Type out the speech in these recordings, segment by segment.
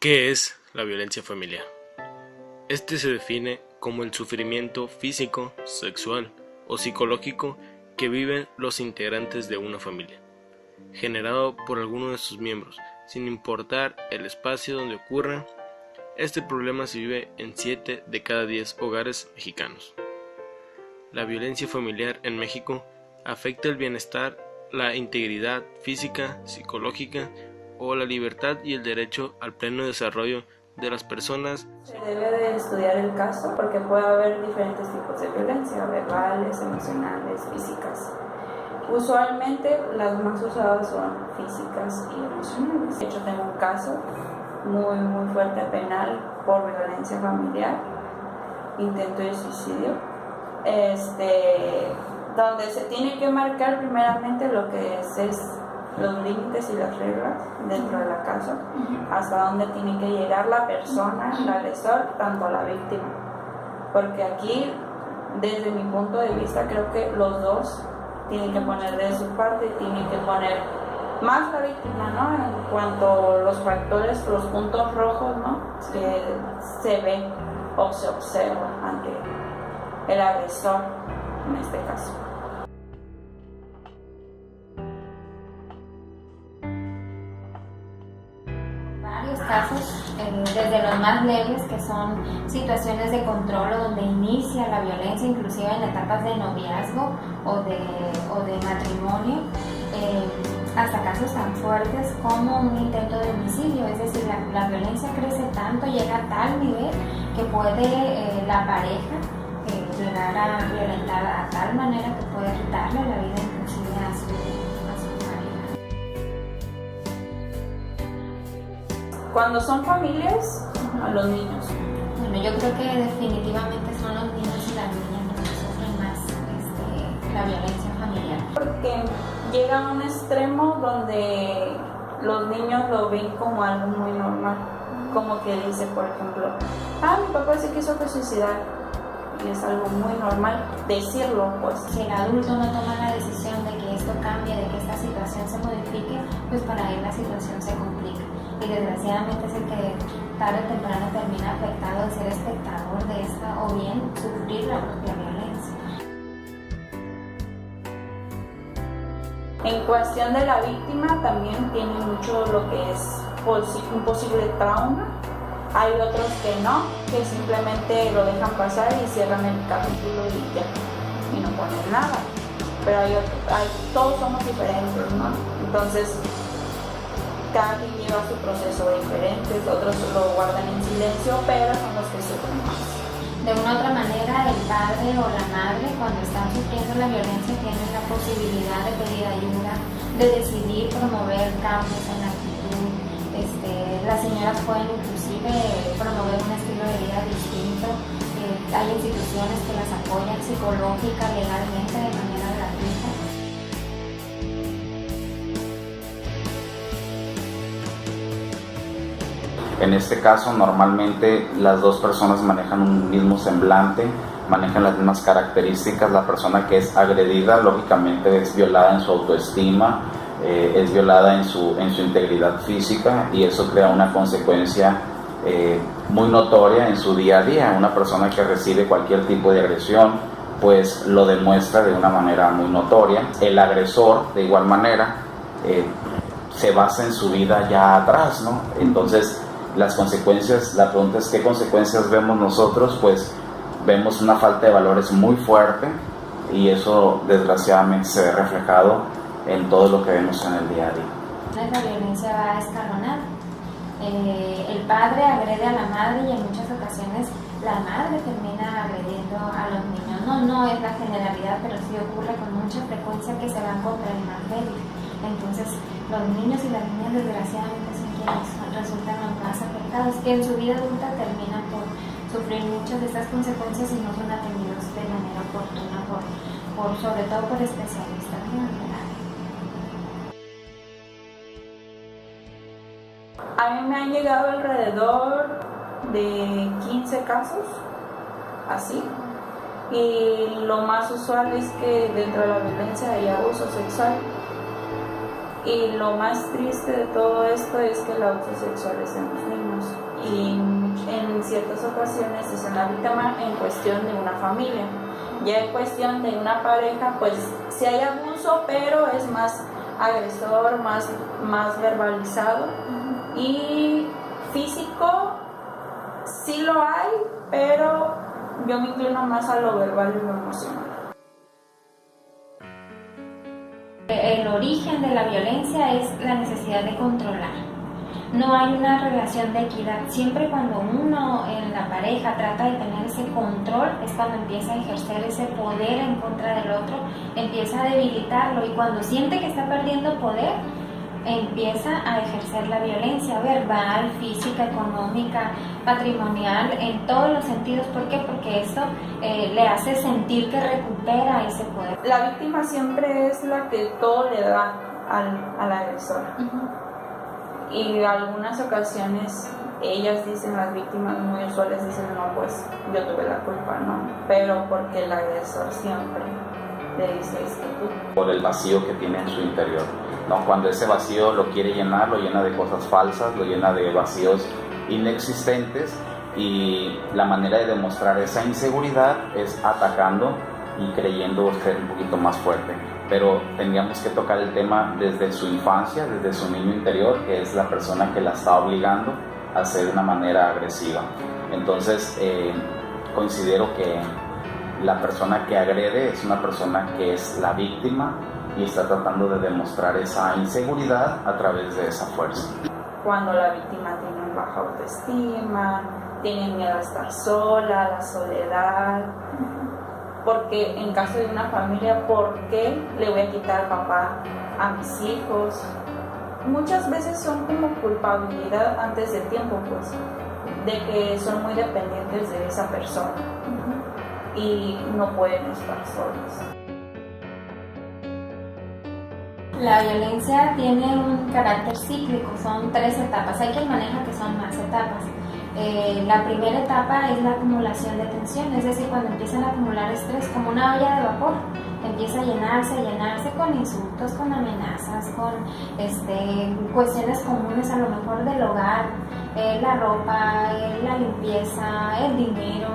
¿Qué es la violencia familiar? Este se define como el sufrimiento físico, sexual o psicológico que viven los integrantes de una familia, generado por alguno de sus miembros, sin importar el espacio donde ocurra. Este problema se vive en 7 de cada 10 hogares mexicanos. La violencia familiar en México afecta el bienestar, la integridad física, psicológica o la libertad y el derecho al pleno desarrollo de las personas. Se debe de estudiar el caso porque puede haber diferentes tipos de violencia, verbales, emocionales, físicas. Usualmente las más usadas son físicas y emocionales. De hecho, tengo un caso muy fuerte penal por violencia familiar, intento de suicidio, donde se tiene que marcar primeramente lo que es los límites y las reglas dentro de la casa, hasta dónde tiene que llegar la persona, el agresor, tanto a la víctima. Porque aquí, desde mi punto de vista, creo que los dos tienen que poner de su parte, tienen que poner más la víctima, ¿no? En cuanto a los factores, los puntos rojos, ¿no? Que se ve o se observa ante el agresor, en este caso. Casos, desde los más leves, que son situaciones de control o donde inicia la violencia, inclusive en etapas de noviazgo o de matrimonio, hasta casos tan fuertes como un intento de homicidio. Es decir, la violencia crece tanto, llega a tal nivel que puede la pareja llegar a violentar a tal manera que puede quitarle la vida inclusive a su pareja. Cuando son familias, a los niños. Bueno, yo creo que definitivamente son los niños y las niñas los que sufren más la violencia familiar. Porque llega a un extremo donde los niños lo ven como algo muy normal. Como que dice, por ejemplo, mi papá se quiso suicidar. Y es algo muy normal decirlo, pues. Si el adulto no toma la decisión de que esto cambie, de que esta situación se modifique, pues para él la situación se complica. Y desgraciadamente es el que tarde o temprano termina afectado de ser espectador de esta o bien sufrir la propia violencia. En cuestión de la víctima también tiene mucho lo que es un posible trauma. Hay otros que no, que simplemente lo dejan pasar y cierran el capítulo y ya, y no ponen nada. Pero todos somos diferentes, ¿no? Entonces, cada quien lleva su proceso diferente, otros lo guardan en silencio, pero son los que sufren más. De una u otra manera, el padre o la madre, cuando están sufriendo la violencia, tienen la posibilidad de pedir ayuda, de decidir promover cambios en la actitud. Las señoras pueden inclusive promover un estilo de vida distinto. Hay instituciones que las apoyan psicológica, legalmente, de manera gratuita. En este caso, normalmente las dos personas manejan un mismo semblante, manejan las mismas características. La persona que es agredida, lógicamente, es violada en su autoestima, es violada en su integridad física, y eso crea una consecuencia muy notoria en su día a día. Una persona que recibe cualquier tipo de agresión, pues lo demuestra de una manera muy notoria. El agresor, de igual manera, se basa en su vida ya atrás, ¿no? Entonces, las consecuencias, la pregunta es ¿qué consecuencias vemos nosotros? Pues vemos una falta de valores muy fuerte, y eso desgraciadamente se ve reflejado en todo lo que vemos en el día a día. La violencia va escalonada. El padre agrede a la madre y en muchas ocasiones la madre termina agrediendo a los niños. No es la generalidad, pero sí ocurre con mucha frecuencia que se van contra el más débil. Entonces, los niños y las niñas desgraciadamente son quienes resultan los más afectados, que en su vida adulta terminan por sufrir muchas de estas consecuencias y no son atendidos de manera oportuna, sobre todo por especialistas en el área. A mí me han llegado alrededor de 15 casos, así. Y lo más usual es que dentro de la violencia hay abuso sexual. Y lo más triste de todo esto es que el abuso sexual es en los niños y en ciertas ocasiones es en la víctima en cuestión de una familia. Ya en cuestión de una pareja, pues sí hay abuso, pero es más agresor, más verbalizado. Y físico sí lo hay, pero yo me inclino más a lo verbal y lo emocional. El origen de la violencia es la necesidad de controlar. No hay una relación de equidad. Siempre cuando uno en la pareja trata de tener ese control es cuando empieza a ejercer ese poder en contra del otro, empieza a debilitarlo, y cuando siente que está perdiendo poder, empieza a ejercer la violencia verbal, física, económica, patrimonial, en todos los sentidos. ¿Por qué? Porque esto le hace sentir que recupera ese poder. La víctima siempre es la que todo le da al agresor. Y en algunas ocasiones ellas dicen, las víctimas muy usuales dicen, no, pues yo tuve la culpa, no, pero porque el agresor siempre le dice, es que tú. Por el vacío que tiene en su interior, ¿no? Cuando ese vacío lo quiere llenar, lo llena de cosas falsas, lo llena de vacíos inexistentes, y la manera de demostrar esa inseguridad es atacando y creyendo ser un poquito más fuerte. Pero tendríamos que tocar el tema desde su infancia, desde su niño interior, que es la persona que la está obligando a hacer de una manera agresiva. Entonces, considero que la persona que agrede es una persona que es la víctima y está tratando de demostrar esa inseguridad a través de esa fuerza. Cuando la víctima tiene baja autoestima, tiene miedo a estar sola, la soledad. Porque en caso de una familia, ¿por qué le voy a quitar papá a mis hijos? Muchas veces son como culpabilidad antes de tiempo, pues, de que son muy dependientes de esa persona y no pueden estar solos. La violencia tiene un carácter cíclico, son 3 etapas. Hay quien maneja que son más etapas. La primera etapa es la acumulación de tensión, es decir, cuando empiezan a acumular estrés, como una olla de vapor, empieza a llenarse con insultos, con amenazas, con cuestiones comunes a lo mejor del hogar, la ropa, la limpieza, el dinero.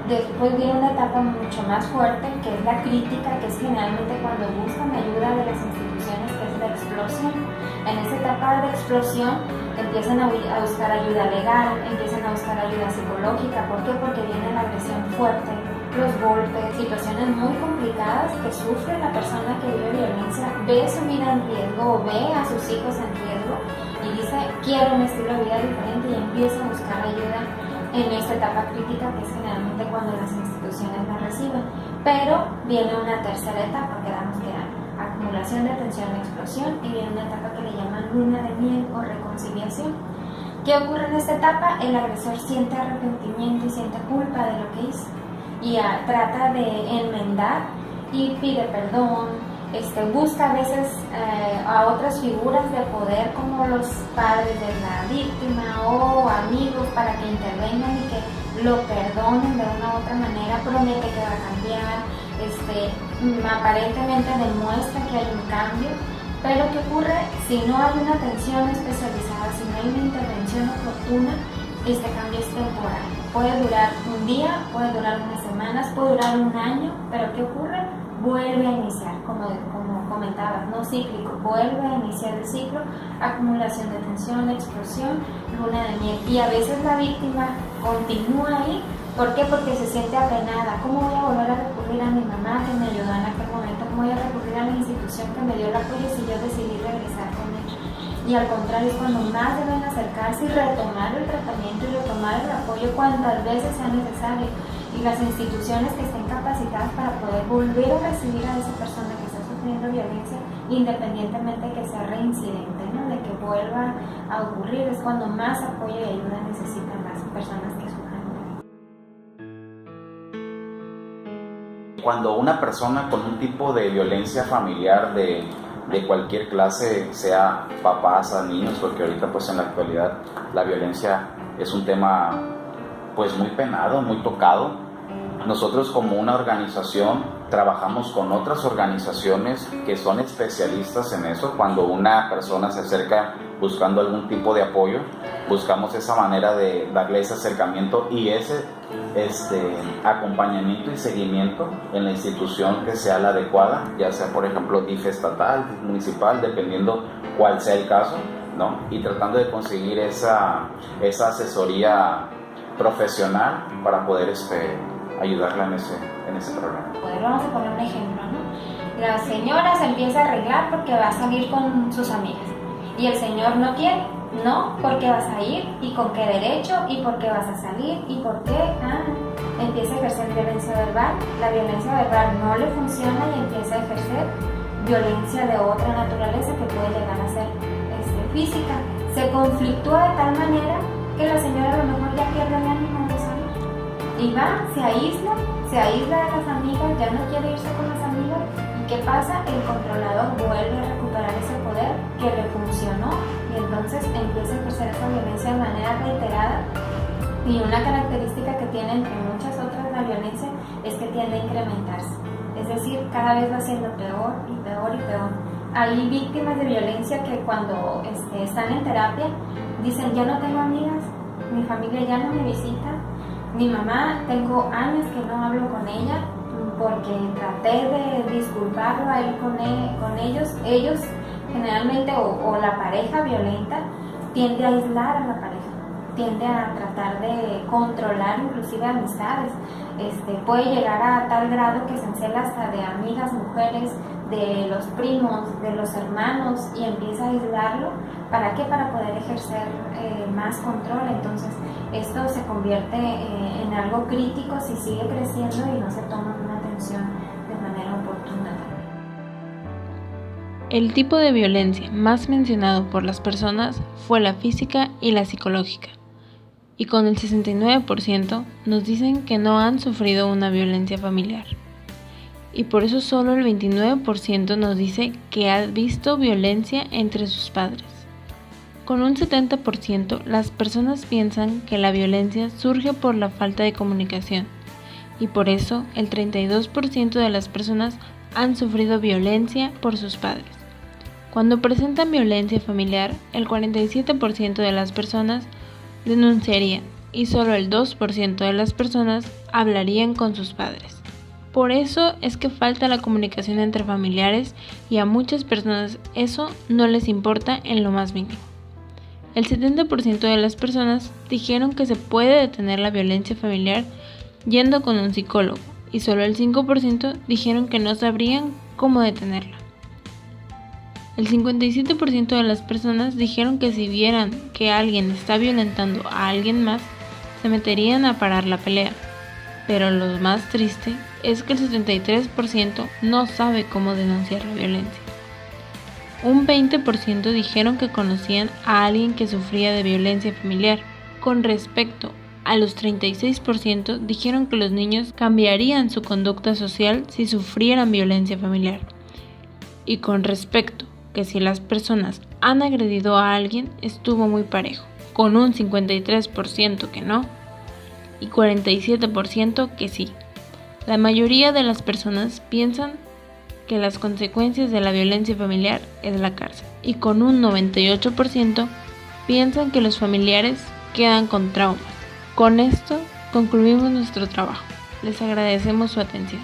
Después viene una etapa mucho más fuerte, que es la crítica, que es generalmente cuando buscan ayuda de las instituciones, que es la explosión. En esa etapa de explosión empiezan a buscar ayuda legal, empiezan a buscar ayuda psicológica. ¿Por qué? Porque viene la agresión fuerte, los golpes, situaciones muy complicadas que sufre la persona que vive violencia, ve su vida en riesgo, ve a sus hijos en riesgo y dice, quiero un estilo de vida diferente, y empieza a buscar ayuda en esta etapa crítica, que es generalmente cuando las instituciones la reciben. Pero viene una tercera etapa, quedamos que era acumulación de tensión, explosión, y viene una etapa que le llaman luna de miel o reconciliación. ¿Qué ocurre en esta etapa? El agresor siente arrepentimiento y siente culpa de lo que hizo y trata de enmendar y pide perdón. Busca a veces a otras figuras de poder como los padres de la víctima o amigos para que intervengan y que lo perdonen de una u otra manera, promete que va a cambiar, aparentemente demuestra que hay un cambio, pero ¿qué ocurre? Si no hay una atención especializada, si no hay una intervención oportuna, este cambio es temporal. Puede durar un día, puede durar unas semanas, puede durar un año, pero ¿qué ocurre? Vuelve a iniciar, como comentabas, no cíclico, vuelve a iniciar el ciclo, acumulación de tensión, explosión, luna de miel. Y a veces la víctima continúa ahí. ¿Por qué? Porque se siente apenada. ¿Cómo voy a volver a recurrir a mi mamá que me ayudó en aquel momento? ¿Cómo voy a recurrir a la institución que me dio el apoyo si yo decidí regresar con ella? Y al contrario, es cuando más deben acercarse y retomar el tratamiento y retomar el apoyo cuantas veces sea necesario. Y las instituciones que estén capacitadas para poder volver a recibir a esa persona que está sufriendo violencia, independientemente de que sea reincidente, ¿no? De que vuelva a ocurrir, es cuando más apoyo y ayuda necesitan las personas que sufren. Cuando una persona con un tipo de violencia familiar de cualquier clase, sea papás a niños, porque ahorita pues en la actualidad la violencia es un tema pues muy penado, muy tocado, Nosotros como una organización trabajamos con otras organizaciones que son especialistas en eso. Cuando una persona se acerca buscando algún tipo de apoyo, buscamos esa manera de darle ese acercamiento y ese acompañamiento y seguimiento en la institución que sea la adecuada, ya sea por ejemplo DIF estatal, DIF municipal, dependiendo cuál sea el caso, ¿no? Y tratando de conseguir esa asesoría profesional para poder ayudarla en ese problema. Vamos a poner un ejemplo, ¿no? La señora se empieza a arreglar porque va a salir con sus amigas y el señor no quiere. No, ¿por qué vas a ir? ¿Y con qué derecho? ¿Y por qué vas a salir? ¿Y por qué? Empieza a ejercer violencia verbal. La violencia verbal no le funciona y empieza a ejercer violencia de otra naturaleza que puede llegar a ser física. Se conflictúa de tal manera que la señora a lo mejor ya pierde el ánimo de salir. Y va, se aísla de las amigas, ya no quiere irse con las amigas. ¿Y qué pasa? El controlador vuelve a recuperar ese poder que le funcionó y entonces empieza a ejercer esa violencia de manera reiterada. Y una característica que tiene entre muchas otras la violencia es que tiende a incrementarse. Es decir, cada vez va siendo peor y peor y peor. Hay víctimas de violencia que cuando están en terapia dicen, ya no tengo amigas, mi familia ya no me visita, mi mamá, tengo años que no hablo con ella porque traté de disculparlo a él con ellos. Ellos generalmente, o la pareja violenta, tiende a aislar a la pareja, tiende a tratar de controlar inclusive amistades. Puede llegar a tal grado que se encela hasta de amigas mujeres, de los primos, de los hermanos y empieza a aislarlo. ¿Para qué? Para poder ejercer más control. Entonces esto se convierte en algo crítico si sigue creciendo y no se toma una atención de manera oportuna. El tipo de violencia más mencionado por las personas fue la física y la psicológica, y con el 69% nos dicen que no han sufrido una violencia familiar, y por eso solo el 29% nos dice que ha visto violencia entre sus padres. Con un 70% las personas piensan que la violencia surge por la falta de comunicación, y por eso el 32% de las personas han sufrido violencia por sus padres. Cuando presentan violencia familiar, el 47% de las personas denunciarían y solo el 2% de las personas hablarían con sus padres. Por eso es que falta la comunicación entre familiares y a muchas personas eso no les importa en lo más mínimo. El 70% de las personas dijeron que se puede detener la violencia familiar yendo con un psicólogo y solo el 5% dijeron que no sabrían cómo detenerla. El 57% de las personas dijeron que si vieran que alguien está violentando a alguien más, se meterían a parar la pelea. Pero lo más triste es que el 73% no sabe cómo denunciar la violencia. Un 20% dijeron que conocían a alguien que sufría de violencia familiar. Con respecto a los 36%, dijeron que los niños cambiarían su conducta social si sufrieran violencia familiar. Y con respecto que si las personas han agredido a alguien, estuvo muy parejo, con un 53% que no y 47% que sí. La mayoría de las personas piensan que las consecuencias de la violencia familiar es la cárcel y con un 98% piensan que los familiares quedan con traumas. Con esto concluimos nuestro trabajo. Les agradecemos su atención.